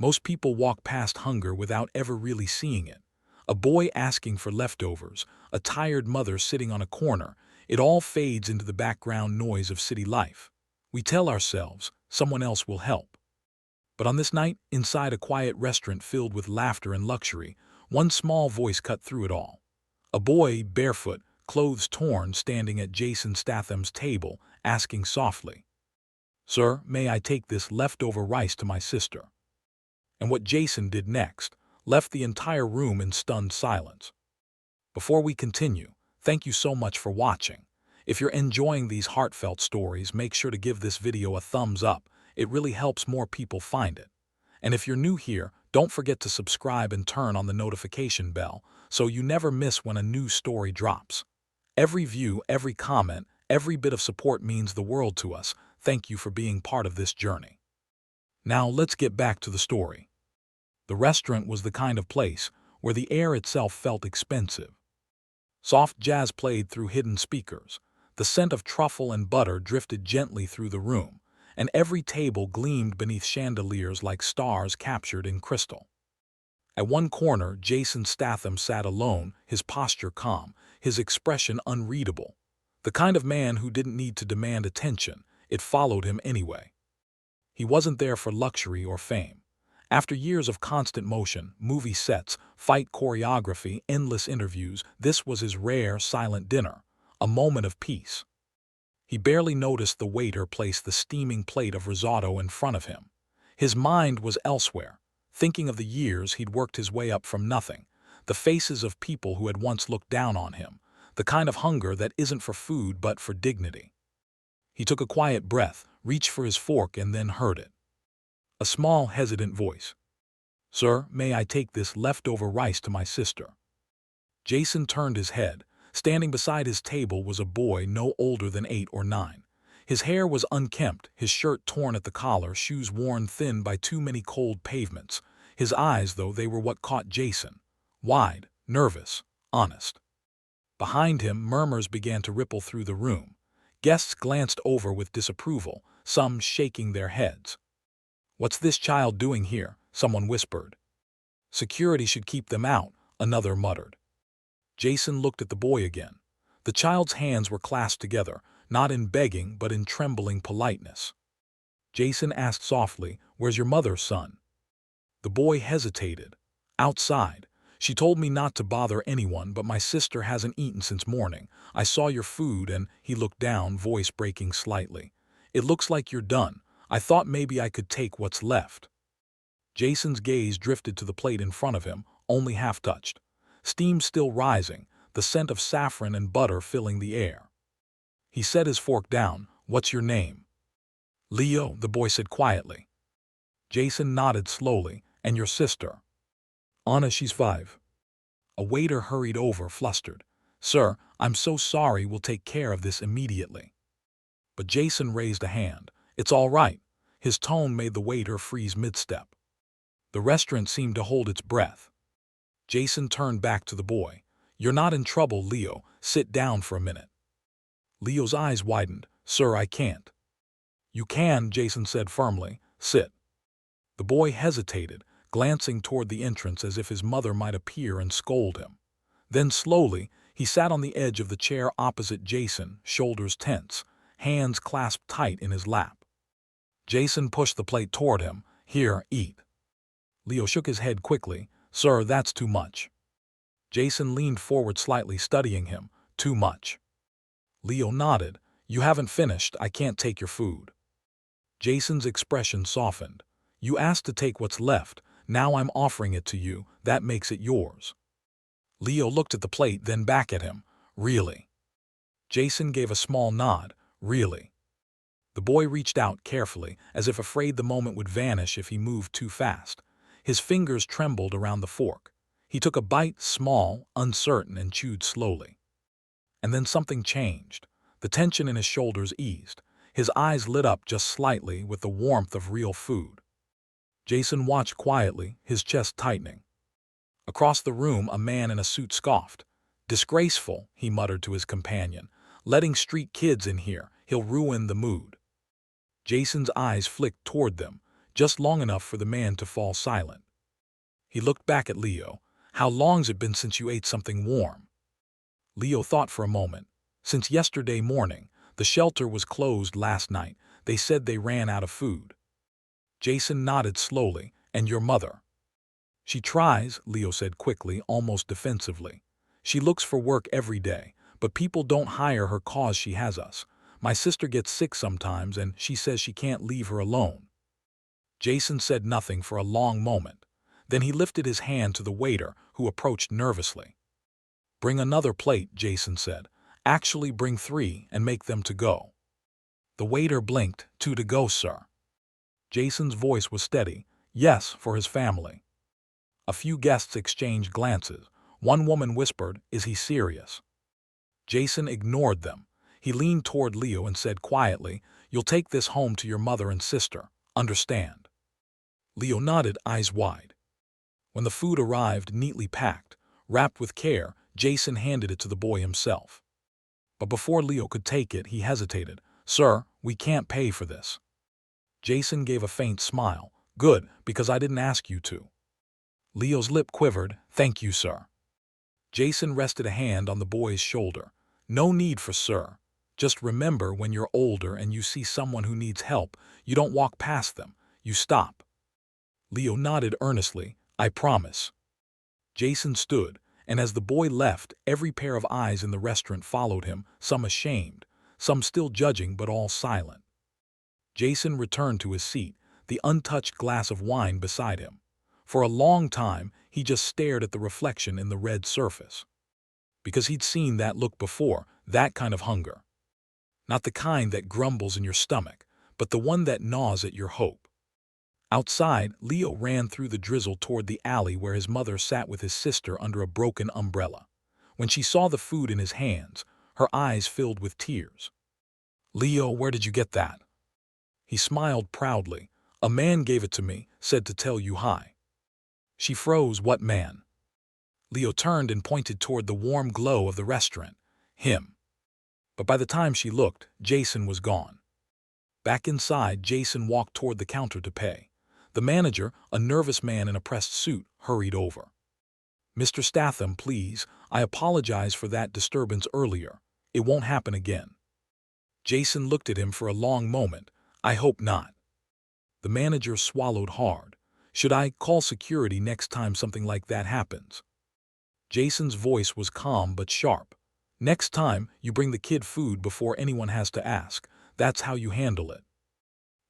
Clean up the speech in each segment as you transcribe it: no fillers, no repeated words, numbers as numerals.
Most people walk past hunger without ever really seeing it. A boy asking for leftovers, a tired mother sitting on a corner, it all fades into the background noise of city life. We tell ourselves, someone else will help. But on this night, inside a quiet restaurant filled with laughter and luxury, one small voice cut through it all. A boy, barefoot, clothes torn, standing at Jason Statham's table, asking softly, "Sir, may I take this leftover rice to my sister?" And what Jason did next left the entire room in stunned silence. Before we continue, thank you so much for watching. If you're enjoying these heartfelt stories, make sure to give this video a thumbs up. It really helps more people find it. And if you're new here, don't forget to subscribe and turn on the notification bell so you never miss when a new story drops. Every view, every comment, every bit of support means the world to us. Thank you for being part of this journey. Now let's get back to the story. The restaurant was the kind of place where the air itself felt expensive. Soft jazz played through hidden speakers. The scent of truffle and butter drifted gently through the room, and every table gleamed beneath chandeliers like stars captured in crystal. At one corner, Jason Statham sat alone, his posture calm, his expression unreadable. The kind of man who didn't need to demand attention, it followed him anyway. He wasn't there for luxury or fame. After years of constant motion, movie sets, fight choreography, endless interviews, this was his rare, silent dinner, a moment of peace. He barely noticed the waiter place the steaming plate of risotto in front of him. His mind was elsewhere, thinking of the years he'd worked his way up from nothing, the faces of people who had once looked down on him, the kind of hunger that isn't for food but for dignity. He took a quiet breath, reached for his fork, and then heard it. A small, hesitant voice. "Sir, may I take this leftover rice to my sister?" Jason turned his head. Standing beside his table was a boy no older than 8 or 9. His hair was unkempt, his shirt torn at the collar, shoes worn thin by too many cold pavements. His eyes, though, they were what caught Jason. Wide, nervous, honest. Behind him, murmurs began to ripple through the room. Guests glanced over with disapproval, some shaking their heads. "What's this child doing here?" someone whispered. "Security should keep them out," another muttered. Jason looked at the boy again. The child's hands were clasped together, not in begging but in trembling politeness. Jason asked softly, "Where's your mother, son?" The boy hesitated. "Outside. She told me not to bother anyone, but my sister hasn't eaten since morning. I saw your food and—" He looked down, voice breaking slightly. "It looks like you're done. I thought maybe I could take what's left." Jason's gaze drifted to the plate in front of him, only half touched. Steam still rising, the scent of saffron and butter filling the air. He set his fork down. "What's your name?" "Leo," the boy said quietly. Jason nodded slowly. "And your sister?" "Anna, she's 5. A waiter hurried over, flustered. "Sir, I'm so sorry, we'll take care of this immediately." But Jason raised a hand. "It's all right." His tone made the waiter freeze mid-step. The restaurant seemed to hold its breath. Jason turned back to the boy. "You're not in trouble, Leo. Sit down for a minute." Leo's eyes widened. "Sir, I can't." "You can," Jason said firmly. "Sit." The boy hesitated, glancing toward the entrance as if his mother might appear and scold him. Then slowly, he sat on the edge of the chair opposite Jason, shoulders tense, hands clasped tight in his lap. Jason pushed the plate toward him. "Here, eat." Leo shook his head quickly. "Sir, that's too much." Jason leaned forward slightly, studying him. "Too much?" Leo nodded. "You haven't finished. I can't take your food." Jason's expression softened. "You asked to take what's left. Now I'm offering it to you. That makes it yours." Leo looked at the plate, then back at him. "Really?" Jason gave a small nod. "Really." The boy reached out carefully, as if afraid the moment would vanish if he moved too fast. His fingers trembled around the fork. He took a bite, small, uncertain, and chewed slowly. And then something changed. The tension in his shoulders eased. His eyes lit up just slightly with the warmth of real food. Jason watched quietly, his chest tightening. Across the room, a man in a suit scoffed. "Disgraceful," he muttered to his companion. "Letting street kids in here, he'll ruin the mood." Jason's eyes flicked toward them. just long enough for the man to fall silent. He looked back at Leo. "How long's it been since you ate something warm?" Leo thought for a moment. "Since yesterday morning. The shelter was closed last night. They said they ran out of food." Jason nodded slowly. "And your mother?" "She tries," Leo said quickly, almost defensively. "She looks for work every day, but people don't hire her cause she has us. My sister gets sick sometimes and she says she can't leave her alone." Jason said nothing for a long moment. Then he lifted his hand to the waiter, who approached nervously. "Bring another plate," Jason said. "Actually bring 3 and make them to go." The waiter blinked. "2 to go, sir." Jason's voice was steady. "Yes, for his family." A few guests exchanged glances. One woman whispered, "Is he serious?" Jason ignored them. He leaned toward Leo and said quietly, "You'll take this home to your mother and sister. Understand?" Leo nodded, eyes wide. When the food arrived, neatly packed, wrapped with care, Jason handed it to the boy himself. But before Leo could take it, he hesitated. "Sir, we can't pay for this." Jason gave a faint smile. "Good, because I didn't ask you to." Leo's lip quivered. "Thank you, sir." Jason rested a hand on the boy's shoulder. "No need for sir. Just remember, when you're older and you see someone who needs help, you don't walk past them, you stop." Leo nodded earnestly. "I promise." Jason stood, and as the boy left, every pair of eyes in the restaurant followed him, some ashamed, some still judging, but all silent. Jason returned to his seat, the untouched glass of wine beside him. For a long time, he just stared at the reflection in the red surface. Because he'd seen that look before, that kind of hunger. Not the kind that grumbles in your stomach, but the one that gnaws at your hope. Outside, Leo ran through the drizzle toward the alley where his mother sat with his sister under a broken umbrella. When she saw the food in his hands, her eyes filled with tears. "Leo, where did you get that?" He smiled proudly. "A man gave it to me, said to tell you hi." She froze. "What man?" Leo turned and pointed toward the warm glow of the restaurant. "Him." But by the time she looked, Jason was gone. Back inside, Jason walked toward the counter to pay. The manager, a nervous man in a pressed suit, hurried over. "Mr. Statham, please, I apologize for that disturbance earlier. It won't happen again." Jason looked at him for a long moment. "I hope not." The manager swallowed hard. "Should I call security next time something like that happens?" Jason's voice was calm but sharp. "Next time, you bring the kid food before anyone has to ask. That's how you handle it."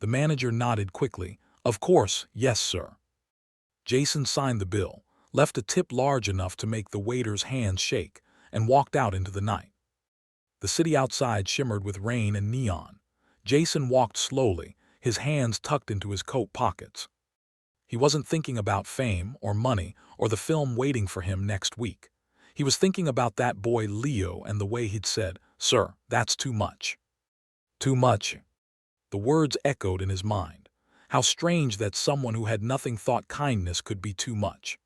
The manager nodded quickly. "Of course, yes, sir." Jason signed the bill, left a tip large enough to make the waiter's hands shake, and walked out into the night. The city outside shimmered with rain and neon. Jason walked slowly, his hands tucked into his coat pockets. He wasn't thinking about fame or money or the film waiting for him next week. He was thinking about that boy Leo and the way he'd said, "Sir, that's too much." Too much. The words echoed in his mind. How strange that someone who had nothing thought kindness could be too much.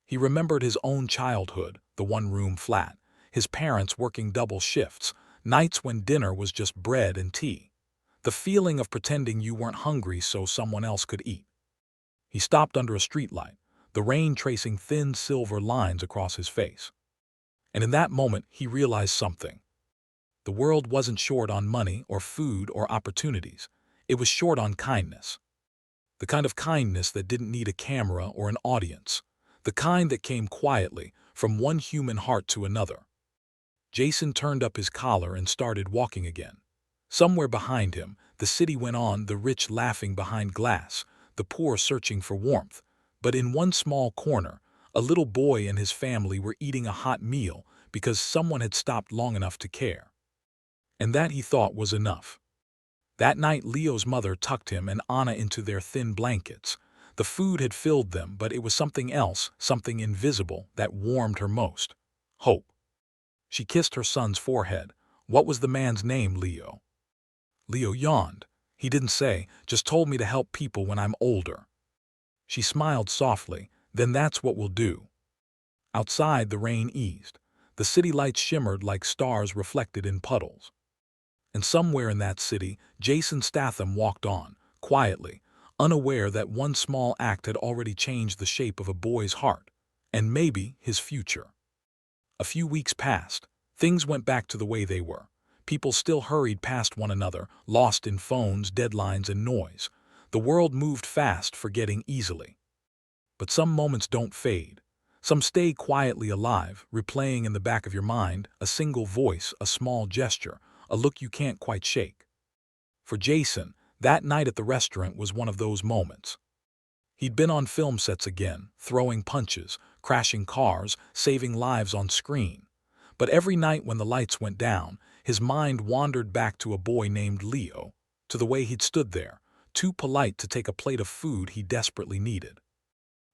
He remembered his own childhood, the one-room flat, his parents working double shifts, nights when dinner was just bread and tea. The feeling of pretending you weren't hungry so someone else could eat. He stopped under a streetlight, the rain tracing thin silver lines across his face. And in that moment, he realized something. The world wasn't short on money or food or opportunities. It was short on kindness. The kind of kindness that didn't need a camera or an audience. The kind that came quietly, from one human heart to another. Jason turned up his collar and started walking again. Somewhere behind him, the city went on, the rich laughing behind glass, the poor searching for warmth. But in one small corner, a little boy and his family were eating a hot meal because someone had stopped long enough to care. And that, he thought, was enough. That night, Leo's mother tucked him and Anna into their thin blankets. The food had filled them, but it was something else, something invisible, that warmed her most. Hope. She kissed her son's forehead. "What was the man's name, Leo?" Leo yawned. "He didn't say, just told me to help people when I'm older." She smiled softly. "Then that's what we'll do." Outside, the rain eased. The city lights shimmered like stars reflected in puddles. And somewhere in that city, Jason Statham walked on, quietly, unaware that one small act had already changed the shape of a boy's heart, and maybe his future. A few weeks passed. Things went back to the way they were. People still hurried past one another, lost in phones, deadlines, and noise. The world moved fast, forgetting easily. But some moments don't fade. Some stay quietly alive, replaying in the back of your mind, a single voice, a small gesture, a look you can't quite shake. For Jason, that night at the restaurant was one of those moments. He'd been on film sets again, throwing punches, crashing cars, saving lives on screen. But every night when the lights went down, his mind wandered back to a boy named Leo, to the way he'd stood there, too polite to take a plate of food he desperately needed.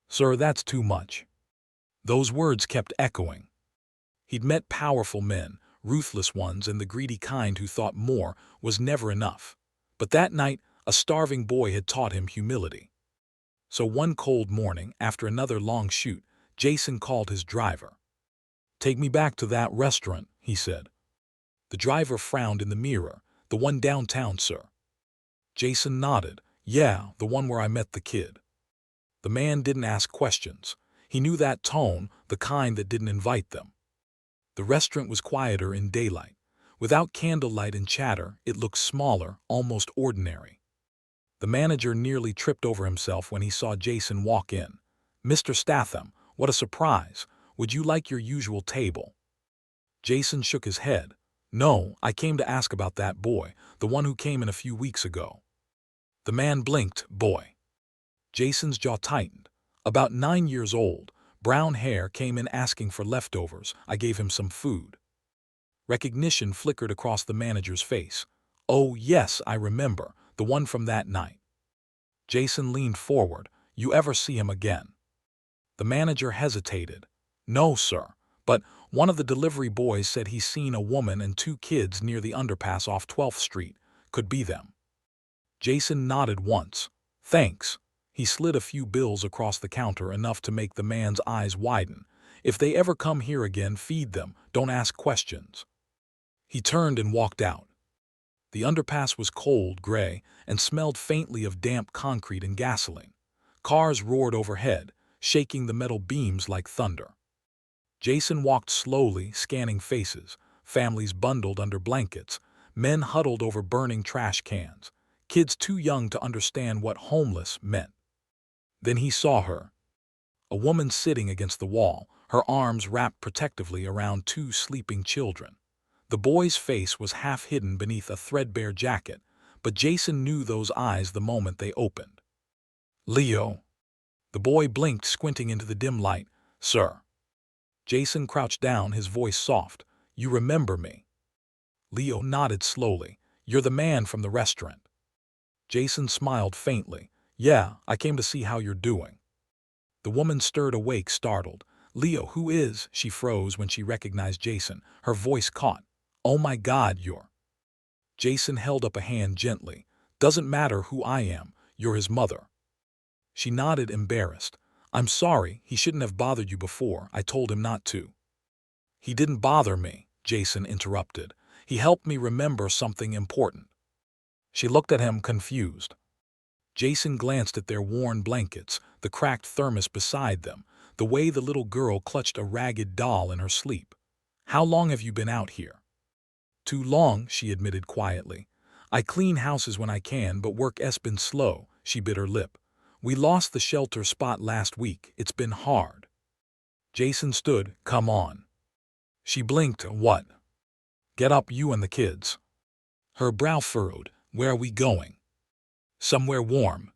"Sir, that's too much." Those words kept echoing. He'd met powerful men, ruthless ones, and the greedy kind who thought more was never enough. But that night, a starving boy had taught him humility. So one cold morning, after another long shoot, Jason called his driver. "Take me back to that restaurant," he said. The driver frowned in the mirror. "The one downtown, sir." Jason nodded. "Yeah, the one where I met the kid." The man didn't ask questions. He knew that tone, the kind that didn't invite them. The restaurant was quieter in daylight. Without candlelight and chatter, it looked smaller, almost ordinary. The manager nearly tripped over himself when he saw Jason walk in. "Mr. Statham, what a surprise. Would you like your usual table?" Jason shook his head. "No, I came to ask about that boy, the one who came in a few weeks ago." The man blinked. "Boy." Jason's jaw tightened. "About 9 years old, brown hair, came in asking for leftovers. I gave him some food." Recognition flickered across the manager's face. "Oh, yes, I remember, the one from that night." Jason leaned forward. "You ever see him again?" The manager hesitated. "No, sir, but one of the delivery boys said he's seen a woman and 2 kids near the underpass off 12th Street. Could be them." Jason nodded once. "Thanks." He slid a few bills across the counter, enough to make the man's eyes widen. "If they ever come here again, feed them. Don't ask questions." He turned and walked out. The underpass was cold, gray, and smelled faintly of damp concrete and gasoline. Cars roared overhead, shaking the metal beams like thunder. Jason walked slowly, scanning faces, families bundled under blankets, men huddled over burning trash cans, kids too young to understand what homeless meant. Then he saw her. A woman sitting against the wall, her arms wrapped protectively around 2 sleeping children. The boy's face was half hidden beneath a threadbare jacket, but Jason knew those eyes the moment they opened. "Leo." The boy blinked, squinting into the dim light. "Sir." Jason crouched down, his voice soft. "You remember me?" Leo nodded slowly. "You're the man from the restaurant." Jason smiled faintly. "Yeah, I came to see how you're doing." The woman stirred awake, startled. "Leo, who is?" She froze when she recognized Jason. Her voice caught. "Oh my God, you're—" Jason held up a hand gently. "Doesn't matter who I am. You're his mother." She nodded, embarrassed. "I'm sorry, he shouldn't have bothered you before. I told him not to." "He didn't bother me," Jason interrupted. "He helped me remember something important." She looked at him, confused. Jason glanced at their worn blankets, the cracked thermos beside them, the way the little girl clutched a ragged doll in her sleep. "How long have you been out here?" "Too long," she admitted quietly. "I clean houses when I can, but work's been slow." She bit her lip. "We lost the shelter spot last week. It's been hard." Jason stood. "Come on." She blinked. "What?" "Get up, you and the kids." Her brow furrowed. "Where are we going?" "Somewhere warm."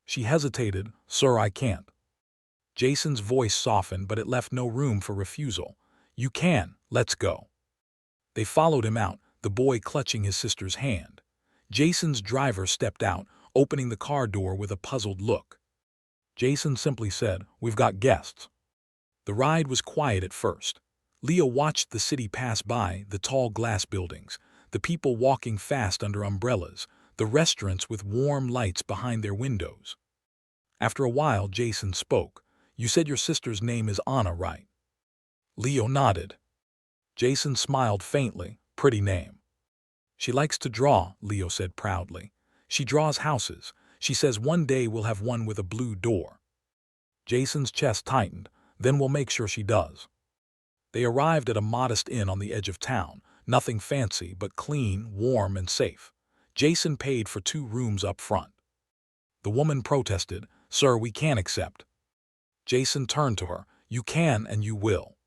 She hesitated. "Sir, I can't." Jason's voice softened, but it left no room for refusal. "You can. Let's go." They followed him out, the boy clutching his sister's hand. Jason's driver stepped out, opening the car door with a puzzled look. Jason simply said, "We've got guests." The ride was quiet at first. Leo watched the city pass by, the tall glass buildings, the people walking fast under umbrellas, the restaurants with warm lights behind their windows. After a while, Jason spoke. "You said your sister's name is Anna, right?" Leo nodded. Jason smiled faintly. "Pretty name." "She likes to draw," Leo said proudly. "She draws houses. She says one day we'll have one with a blue door. Jason's chest tightened. Then we'll make sure she does. They arrived at a modest inn on the edge of town. Nothing fancy, but clean, warm, and safe. Jason paid for 2 rooms up front. The woman protested, "Sir, we can't accept." Jason turned to her. "You can and you will."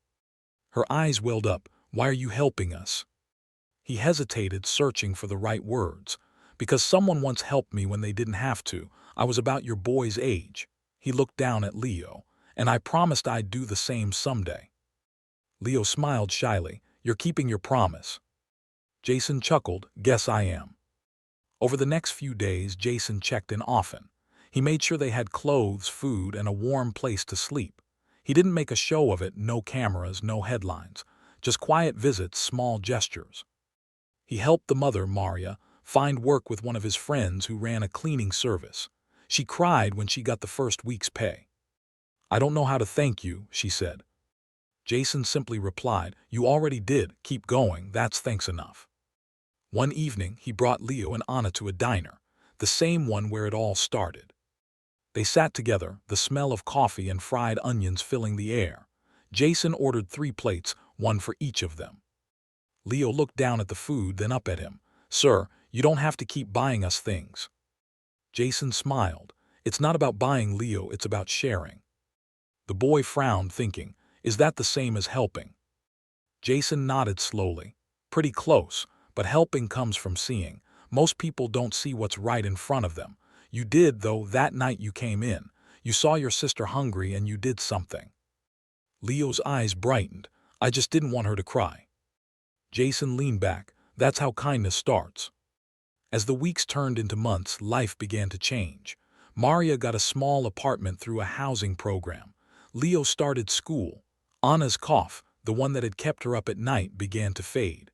Her eyes welled up. "Why are you helping us?" He hesitated, searching for the right words. "Because someone once helped me when they didn't have to. I was about your boy's age." He looked down at Leo. "And I promised I'd do the same someday." Leo smiled shyly. "You're keeping your promise." Jason chuckled. "Guess I am." Over the next few days, Jason checked in often. He made sure they had clothes, food, and a warm place to sleep. He didn't make a show of it, no cameras, no headlines. Just quiet visits, small gestures. He helped the mother, Maria, find work with one of his friends who ran a cleaning service. She cried when she got the first week's pay. "I don't know how to thank you," she said. Jason simply replied, "You already did. Keep going. That's thanks enough." One evening, he brought Leo and Anna to a diner, the same one where it all started. They sat together, the smell of coffee and fried onions filling the air. Jason ordered 3 plates, one for each of them. Leo looked down at the food, then up at him. "Sir, you don't have to keep buying us things." Jason smiled. "It's not about buying, Leo, it's about sharing." The boy frowned, thinking, "Is that the same as helping?" Jason nodded slowly. "Pretty close, but helping comes from seeing. Most people don't see what's right in front of them. You did, though, that night you came in. You saw your sister hungry and you did something." Leo's eyes brightened. "I just didn't want her to cry." Jason leaned back. "That's how kindness starts." As the weeks turned into months, life began to change. Maria got a small apartment through a housing program. Leo started school. Anna's cough, the one that had kept her up at night, began to fade.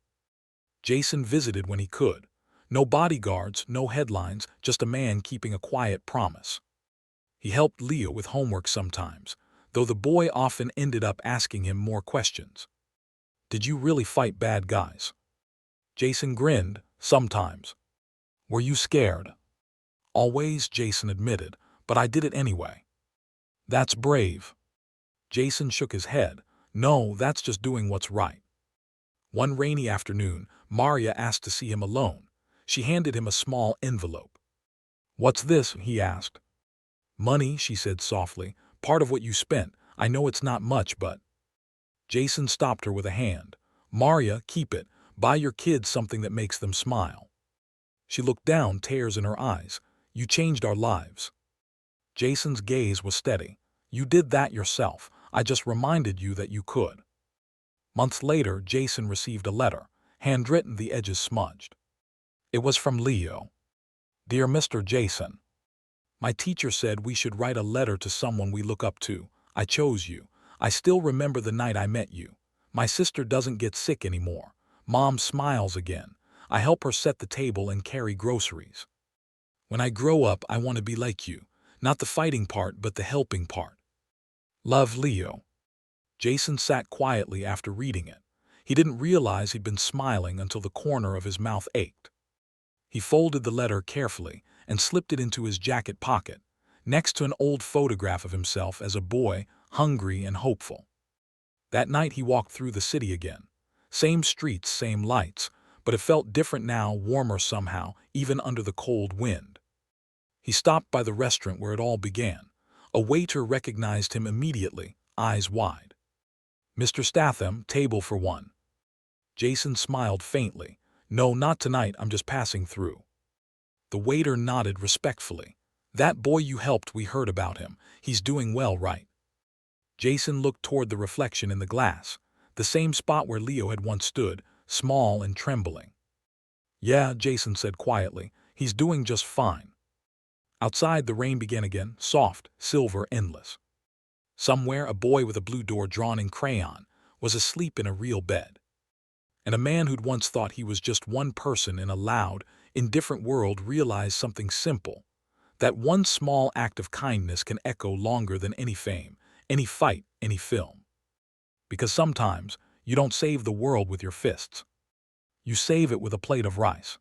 Jason visited when he could. No bodyguards, no headlines, just a man keeping a quiet promise. He helped Leo with homework sometimes, though the boy often ended up asking him more questions. "Did you really fight bad guys?" Jason grinned. "Sometimes." "Were you scared?" "Always," Jason admitted, "but I did it anyway." "That's brave." Jason shook his head. "No, that's just doing what's right." One rainy afternoon, Maria asked to see him alone. She handed him a small envelope. "What's this?" he asked. "Money," she said softly. "Part of what you spent. I know it's not much, but—" Jason stopped her with a hand. "Maria, keep it. Buy your kids something that makes them smile." She looked down, tears in her eyes. "You changed our lives." Jason's gaze was steady. "You did that yourself. I just reminded you that you could." Months later, Jason received a letter, handwritten, the edges smudged. It was from Leo. "Dear Mr. Jason, my teacher said we should write a letter to someone we look up to. I chose you. I still remember the night I met you. My sister doesn't get sick anymore. Mom smiles again. I help her set the table and carry groceries. When I grow up, I want to be like you. Not the fighting part, but the helping part. Love, Leo." Jason sat quietly after reading it. He didn't realize he'd been smiling until the corner of his mouth ached. He folded the letter carefully and slipped it into his jacket pocket, next to an old photograph of himself as a boy, hungry and hopeful. That night he walked through the city again. Same streets, same lights, but it felt different now, warmer somehow, even under the cold wind. He stopped by the restaurant where it all began. A waiter recognized him immediately, eyes wide. "Mr. Statham, table for one." Jason smiled faintly. "No, not tonight, I'm just passing through." The waiter nodded respectfully. "That boy you helped, we heard about him. He's doing well, right?" Jason looked toward the reflection in the glass, the same spot where Leo had once stood, small and trembling. "Yeah," Jason said quietly, "he's doing just fine." Outside, the rain began again, soft, silver, endless. Somewhere, a boy with a blue door drawn in crayon was asleep in a real bed. And a man who'd once thought he was just one person in a loud, indifferent world realized something simple: that one small act of kindness can echo longer than any fame, any fight, any film. Because sometimes, you don't save the world with your fists. You save it with a plate of rice.